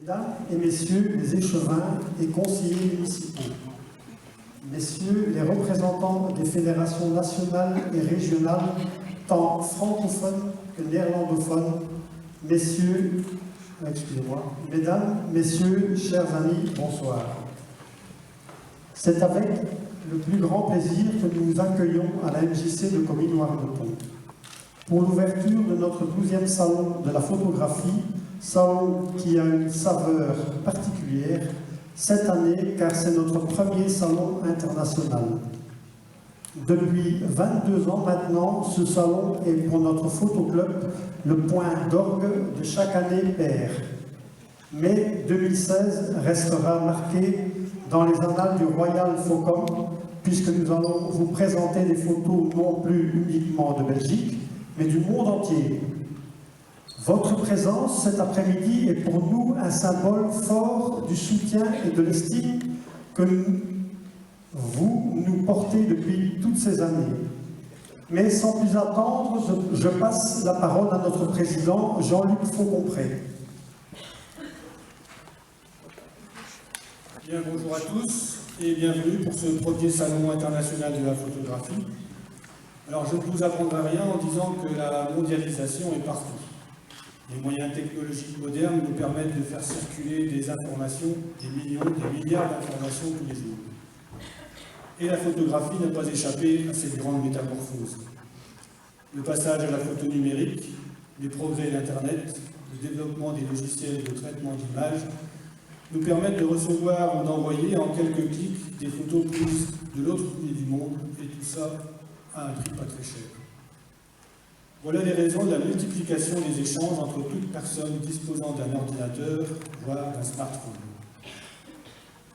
Mesdames et messieurs les échevins et conseillers municipaux, messieurs les représentants des fédérations nationales et régionales, tant francophones que néerlandophones, mesdames, messieurs, chers amis, bonsoir. C'est avec le plus grand plaisir que nous vous accueillons à la MJC de Comines-Warneton pour l'ouverture de notre 12e salon de la photographie, salon qui a une saveur particulière cette année car c'est notre premier salon international. Depuis 22 ans maintenant, ce salon est pour notre photoclub le point d'orgue de chaque année paire. Mais 2016 restera marqué dans les annales du Royal Focom, puisque nous allons vous présenter des photos non plus uniquement de Belgique, mais du monde entier. Votre présence cet après-midi est pour nous un symbole fort du soutien et de l'estime que vous nous portez depuis toutes ces années. Mais sans plus attendre, je passe la parole à notre président Jean-Luc Faucompré. Bien, bonjour à tous et bienvenue pour ce premier salon international de la photographie. Alors je ne vous apprendrai rien en disant que la mondialisation est partout. Les moyens technologiques modernes nous permettent de faire circuler des informations, des millions, des milliards d'informations tous les jours. Et la photographie n'a pas échappé à cette grande métamorphose. Le passage à la photo numérique, les progrès d'Internet, le développement des logiciels de traitement d'images nous permettent de recevoir ou d'envoyer en quelques clics des photos prises de l'autre côté du monde, et tout ça à un prix pas très cher. Voilà les raisons de la multiplication des échanges entre toute personne disposant d'un ordinateur, voire d'un smartphone.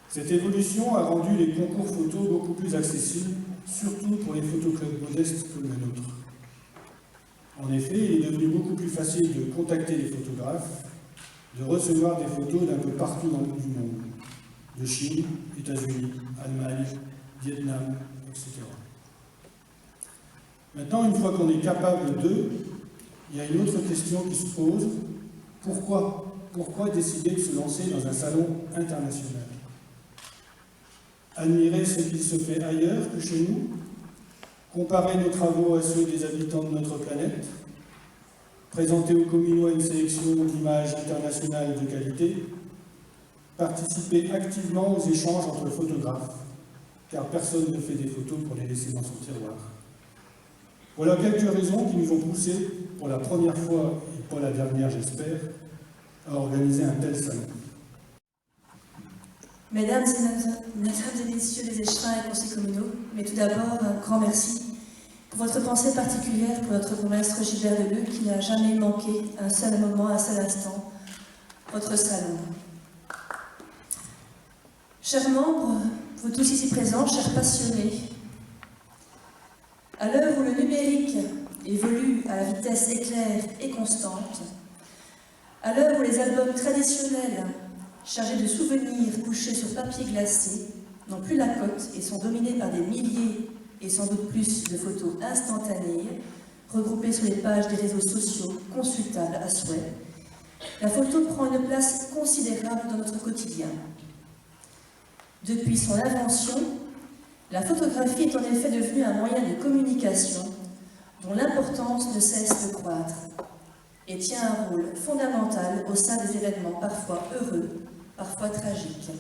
Cette évolution a rendu les concours photos beaucoup plus accessibles, surtout pour les photoclubs modestes comme le nôtre. En effet, il est devenu beaucoup plus facile de contacter les photographes, de recevoir des photos d'un peu partout dans le monde, de Chine, États-Unis, Allemagne, Vietnam, etc. Maintenant, une fois qu'on est capable d'eux, il y a une autre question qui se pose. Pourquoi décider de se lancer dans un salon international? Admirer ce qui se fait ailleurs que chez nous? Comparer nos travaux à ceux des habitants de notre planète? Présenter aux Cominois une sélection d'images internationales de qualité? Participer activement aux échanges entre photographes, car personne ne fait des photos pour les laisser dans son tiroir. Voilà quelques raisons qui nous ont poussés, pour la première fois, et pas la dernière j'espère, à organiser un tel salon. Mesdames et messieurs les échevins et conseillers communaux, mais tout d'abord, un grand merci pour votre pensée particulière pour notre bourgmestre Gilbert Deleu, qui n'a jamais manqué un seul moment, un seul instant, votre salon. Chers membres, vous tous ici présents, chers passionnés, à l'heure où le numérique évolue à la vitesse éclair et constante, à l'heure où les albums traditionnels chargés de souvenirs couchés sur papier glacé n'ont plus la cote et sont dominés par des milliers et sans doute plus de photos instantanées regroupées sur les pages des réseaux sociaux consultables à souhait, la photo prend une place considérable dans notre quotidien. Depuis son invention, la photographie est en effet devenue un moyen de communication dont l'importance ne cesse de croître et tient un rôle fondamental au sein des événements parfois heureux, parfois tragiques.